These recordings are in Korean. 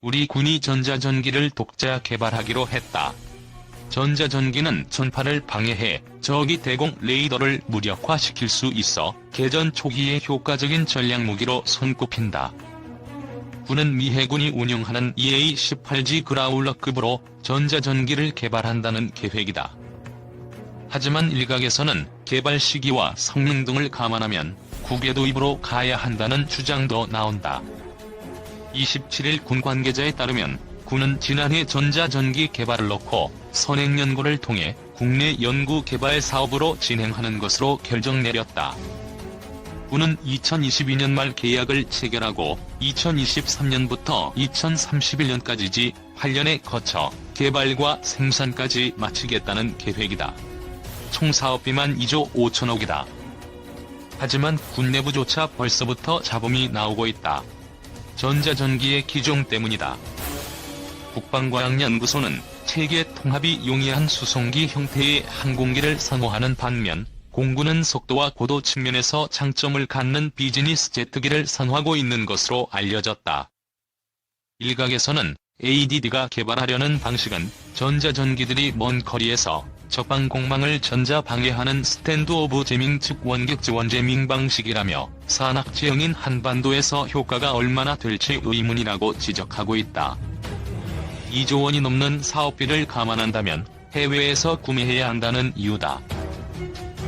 우리 군이 전자전기를 독자 개발하기로 했다. 전자전기는 전파를 방해해 적이 대공 레이더를 무력화시킬 수 있어 개전 초기에 효과적인 전략무기로 손꼽힌다. 군은 미 해군이 운용하는 EA-18G 그라울러급으로 전자전기를 개발한다는 계획이다. 하지만 일각에서는 개발 시기와 성능 등을 감안하면 국외 도입으로 가야 한다는 주장도 나온다. 27일 군 관계자에 따르면 군은 지난해 전자전기 개발을 놓고 선행연구를 통해 국내 연구개발 사업으로 진행하는 것으로 결정 내렸다. 군은 2022년 말 계약을 체결하고 2023년부터 2031년까지 8년에 거쳐 개발과 생산까지 마치겠다는 계획이다. 총 사업비만 2조 5천억이다. 하지만 군 내부조차 벌써부터 잡음이 나오고 있다. 전자전기의 기종 때문이다. 국방과학연구소는 체계 통합이 용이한 수송기 형태의 항공기를 선호하는 반면 공군은 속도와 고도 측면에서 장점을 갖는 비즈니스 제트기를 선호하고 있는 것으로 알려졌다. 일각에서는 ADD가 개발하려는 방식은 전자전기들이 먼 거리에서 적방공망을 전자방해하는 스탠드 오브 제밍 즉 원격 지원 제밍 방식이라며 산악지형인 한반도에서 효과가 얼마나 될지 의문이라고 지적하고 있다. 2조 원이 넘는 사업비를 감안한다면 해외에서 구매해야 한다는 이유다.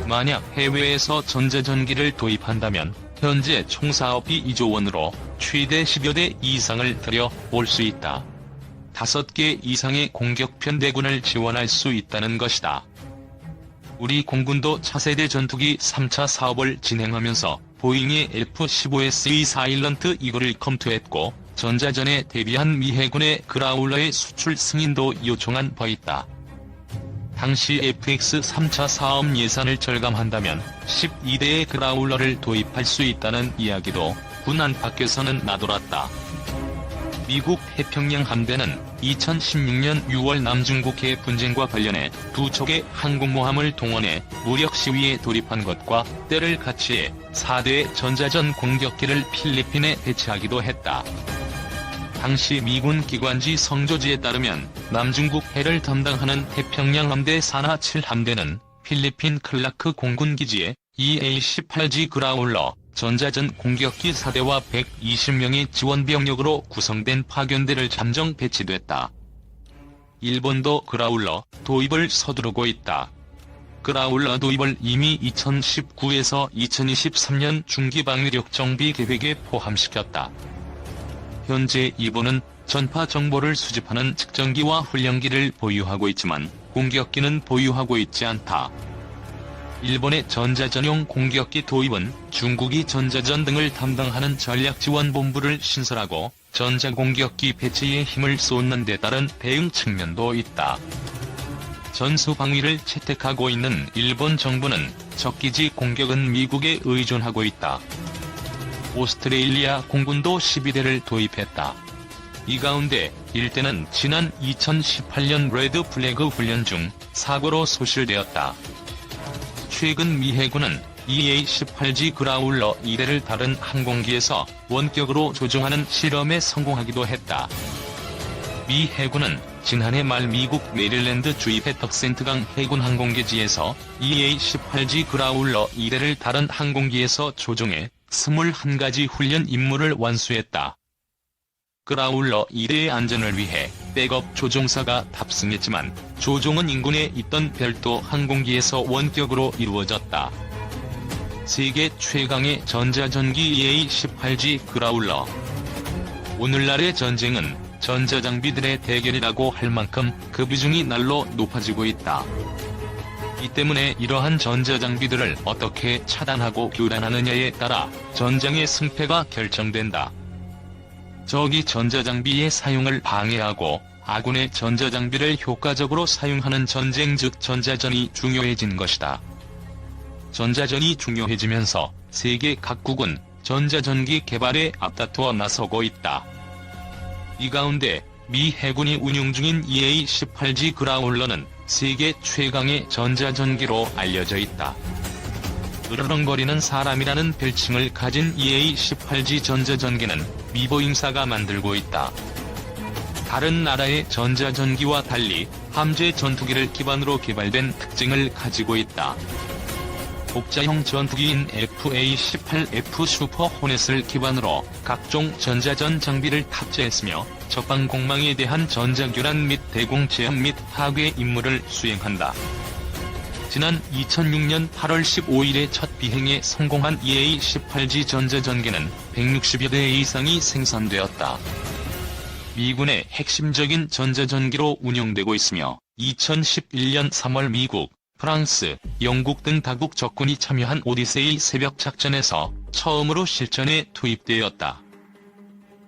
만약 해외에서 전자전기를 도입한다면 현재 총 사업비 2조 원으로 최대 10여 대 이상을 들여 올 수 있다. 5개 이상의 공격편 대군을 지원할 수 있다는 것이다. 우리 공군도 차세대 전투기 3차 사업을 진행하면서 보잉의 F-15S의 사일런트 이글을 검토했고 전자전에 대비한 미 해군의 그라울러의 수출 승인도 요청한 바 있다. 당시 FX 3차 사업 예산을 절감한다면 12대의 그라울러를 도입할 수 있다는 이야기도 군 안팎에서는 나돌았다. 미국 태평양 함대는 2016년 6월 남중국해 분쟁과 관련해 두 척의 항공모함을 동원해 무력 시위에 돌입한 것과 때를 같이해 4대의 전자전 공격기를 필리핀에 배치하기도 했다. 당시 미군 기관지 성조지에 따르면 남중국 해를 담당하는 태평양 함대 산하 7함대는 필리핀 클라크 공군기지에 EA-18G 그라울러 전자전 공격기 4대와 120명의 지원병력으로 구성된 파견대를 잠정 배치됐다. 일본도 그라울러 도입을 서두르고 있다. 그라울러 도입을 이미 2019에서 2023년 중기방위력 정비 계획에 포함시켰다. 현재 일본은 전파 정보를 수집하는 측정기와 훈련기를 보유하고 있지만 공격기는 보유하고 있지 않다. 일본의 전자전용 공격기 도입은 중국이 전자전 등을 담당하는 전략지원본부를 신설하고 전자공격기 배치에 힘을 쏟는 데 따른 대응 측면도 있다. 전수방위를 채택하고 있는 일본 정부는 적기지 공격은 미국에 의존하고 있다. 오스트레일리아 공군도 12대를 도입했다. 이 가운데 1대는 지난 2018년 레드 플래그 훈련 중 사고로 소실되었다. 최근 미 해군은 EA-18G 그라울러 2대를 다른 항공기에서 원격으로 조종하는 실험에 성공하기도 했다. 미 해군은 지난해 말 미국 메릴랜드 주의 패터센트강 해군 항공기지에서 EA-18G 그라울러 2대를 다른 항공기에서 조종해 21가지 훈련 임무를 완수했다. 그라울러 2대의 안전을 위해 백업 조종사가 탑승했지만 조종은 인근에 있던 별도 항공기에서 원격으로 이루어졌다. 세계 최강의 전자전기 EA-18G 그라울러. 오늘날의 전쟁은 전자장비들의 대결이라고 할 만큼 그 비중이 날로 높아지고 있다. 이 때문에 이러한 전자장비들을 어떻게 차단하고 교란하느냐에 따라 전장의 승패가 결정된다. 적이 전자장비의 사용을 방해하고 아군의 전자장비를 효과적으로 사용하는 전쟁 즉 전자전이 중요해진 것이다. 전자전이 중요해지면서 세계 각국은 전자전기 개발에 앞다투어 나서고 있다. 이 가운데 미 해군이 운용 중인 EA-18G 그라울러는 세계 최강의 전자전기로 알려져 있다. 으르렁거리는 사람이라는 별칭을 가진 EA-18G 전자전기는 미보잉사가 만들고 있다. 다른 나라의 전자전기와 달리 함재 전투기를 기반으로 개발된 특징을 가지고 있다. 복자형 전투기인 FA-18F 슈퍼 호넷을 기반으로 각종 전자전 장비를 탑재했으며 적방공망에 대한 전자교란 및 대공 제압 및 파괴 임무를 수행한다. 지난 2006년 8월 15일에 첫 비행에 성공한 EA-18G 전자전기는 160여 대 이상이 생산되었다. 미군의 핵심적인 전자전기로 운용되고 있으며 2011년 3월 미국, 프랑스, 영국 등 다국 적군이 참여한 오디세이 새벽 작전에서 처음으로 실전에 투입되었다.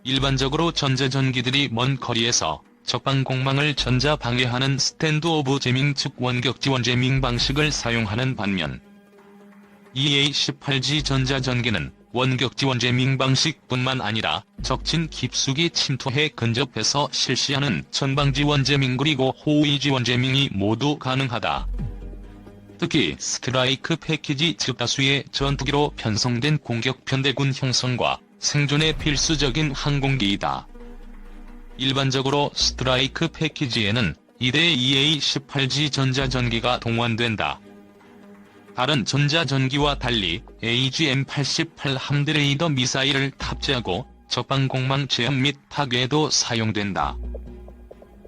일반적으로 전자전기들이 먼 거리에서 적방공망을 전자방해하는 스탠드 오브 제밍 즉 원격지원 제밍 방식을 사용하는 반면 EA-18G 전자전기는 원격지원 제밍 방식뿐만 아니라 적진 깊숙이 침투해 근접해서 실시하는 전방지원 제밍 그리고 호위지원 제밍이 모두 가능하다. 특히 스트라이크 패키지 즉 다수의 전투기로 편성된 공격 편대군 형성과 생존에 필수적인 항공기이다. 일반적으로 스트라이크 패키지에는 2대 EA-18G 전자전기가 동원된다. 다른 전자전기와 달리 AGM-88 함드레이더 미사일을 탑재하고 적방공망 제압 및 파괴에도 사용된다.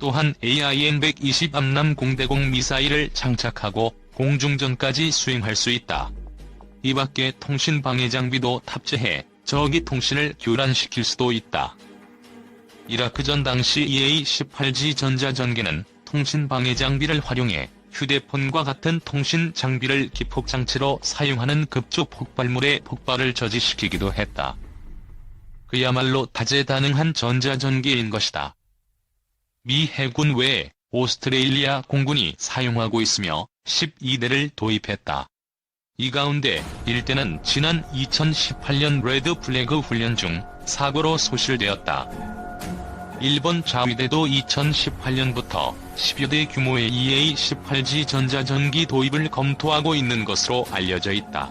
또한 AIM-120 암람 공대공 미사일을 장착하고 공중전까지 수행할 수 있다. 이 밖에 통신 방해 장비도 탑재해 적이 통신을 교란시킬 수도 있다. 이라크전 당시 EA-18G 전자전기는 통신 방해 장비를 활용해 휴대폰과 같은 통신 장비를 기폭장치로 사용하는 급조 폭발물의 폭발을 저지시키기도 했다. 그야말로 다재다능한 전자전기인 것이다. 미 해군 외에 오스트레일리아 공군이 사용하고 있으며 12대를 도입했다. 이 가운데 1대는 지난 2018년 레드 플래그 훈련 중 사고로 소실되었다. 일본 자위대도 2018년부터 10여 대 규모의 EA-18G 전자전기 도입을 검토하고 있는 것으로 알려져 있다.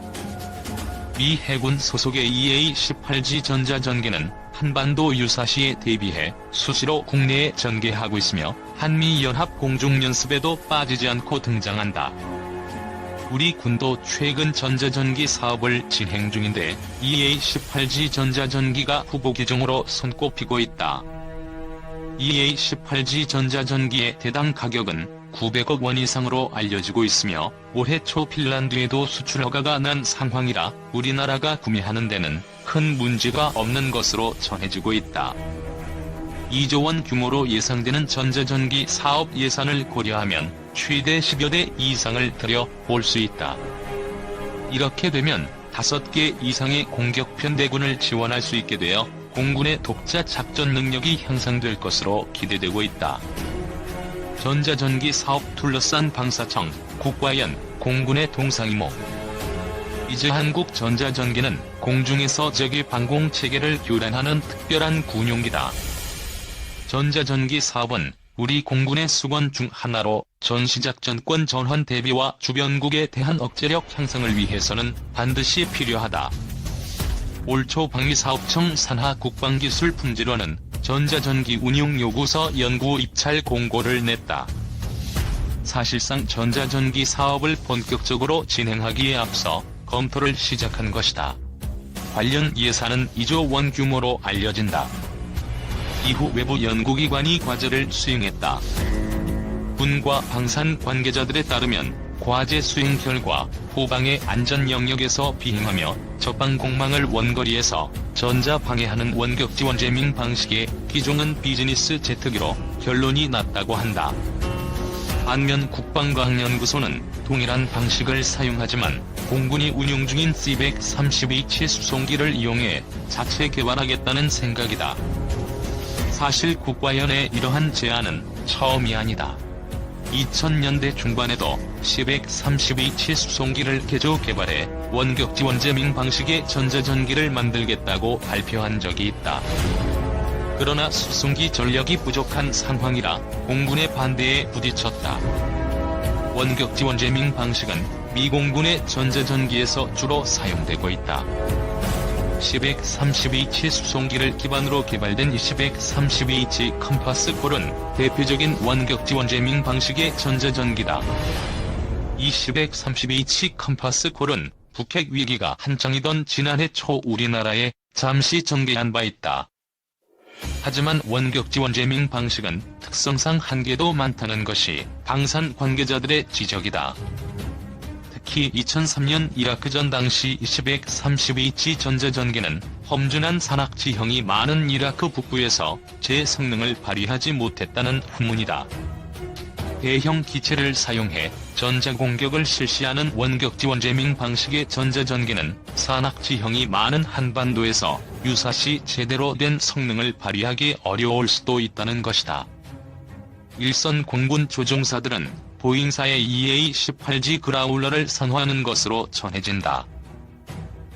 미 해군 소속의 EA-18G 전자전기는 한반도 유사시에 대비해 수시로 국내에 전개하고 있으며 한미연합 공중연습에도 빠지지 않고 등장한다. 우리 군도 최근 전자전기 사업을 진행 중인데 EA-18G 전자전기가 후보 기종으로 손꼽히고 있다. EA-18G 전자전기의 대당 가격은 900억 원 이상으로 알려지고 있으며 올해 초 핀란드에도 수출 허가가 난 상황이라 우리나라가 구매하는 데는 큰 문제가 없는 것으로 전해지고 있다. 2조 원 규모로 예상되는 전자전기 사업 예산을 고려하면 최대 10여 대 이상을 들여 볼 수 있다. 이렇게 되면 5개 이상의 공격 편대군을 지원할 수 있게 되어 공군의 독자 작전 능력이 향상될 것으로 기대되고 있다. 전자전기 사업 둘러싼 방사청, 국과연, 공군의 동상이몽. 이제 한국 전자전기는 공중에서 적의 방공체계를 교란하는 특별한 군용기다. 전자전기 사업은 우리 공군의 수건 중 하나로 전시작전권 전환 대비와 주변국에 대한 억제력 향상을 위해서는 반드시 필요하다. 올 초 방위사업청 산하 국방기술품질원은 전자전기 운용요구서 연구 입찰 공고를 냈다. 사실상 전자전기 사업을 본격적으로 진행하기에 앞서 검토를 시작한 것이다. 관련 예산은 2조 원 규모로 알려진다. 이후 외부 연구기관이 과제를 수행했다. 군과 방산 관계자들에 따르면 과제 수행 결과 후방의 안전 영역에서 비행하며 적방공망을 원거리에서 전자방해하는 원격지원 제밍 방식의 기종은 비즈니스 제트기로 결론이 났다고 한다. 반면 국방과학연구소는 동일한 방식을 사용하지만 공군이 운용 중인 C-130H 수송기를 이용해 자체 개발하겠다는 생각이다. 사실 국과연의 이러한 제안은 처음이 아니다. 2000년대 중반에도 C-130H 수송기를 개조 개발해 원격 지원 제밍 방식의 전자전기를 만들겠다고 발표한 적이 있다. 그러나 수송기 전력이 부족한 상황이라 공군의 반대에 부딪혔다. 원격 지원 제밍 방식은 미 공군의 전자전기에서 주로 사용되고 있다. 1032H 수송기를 기반으로 개발된 1032H 컴파스 콜은 대표적인 원격 지원 제밍 방식의 전자전기다. 이 1032H 컴파스 콜은 북핵 위기가 한창이던 지난해 초 우리나라에 잠시 전개한 바 있다. 하지만 원격 지원 제밍 방식은 특성상 한계도 많다는 것이 방산 관계자들의 지적이다. 특히 2003년 이라크전 당시 1032H 전자전기는 험준한 산악지형이 많은 이라크 북부에서 제 성능을 발휘하지 못했다는 후문이다. 대형 기체를 사용해 전자공격을 실시하는 원격 지원 제밍 방식의 전자전기는 산악지형이 많은 한반도에서 유사시 제대로 된 성능을 발휘하기 어려울 수도 있다는 것이다. 일선 공군 조종사들은 보잉사의 EA-18G 그라울러를 선호하는 것으로 전해진다.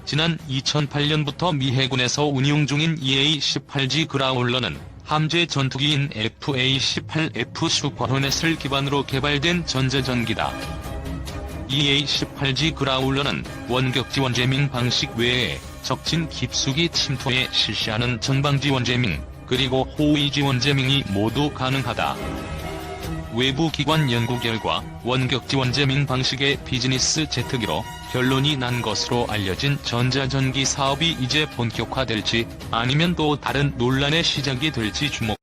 지난 2008년부터 미 해군에서 운용 중인 EA-18G 그라울러는 함재 전투기인 FA-18F 슈퍼호넷을 기반으로 개발된 전자전기다. EA-18G 그라울러는 원격 지원 제밍 방식 외에 적진 깊숙이 침투해 실시하는 전방 지원 제밍, 그리고 호위 지원 제밍이 모두 가능하다. 외부 기관 연구 결과 원격 지원 제밍 방식의 비즈니스 제트기로 결론이 난 것으로 알려진 전자전기 사업이 이제 본격화될지 아니면 또 다른 논란의 시작이 될지 주목.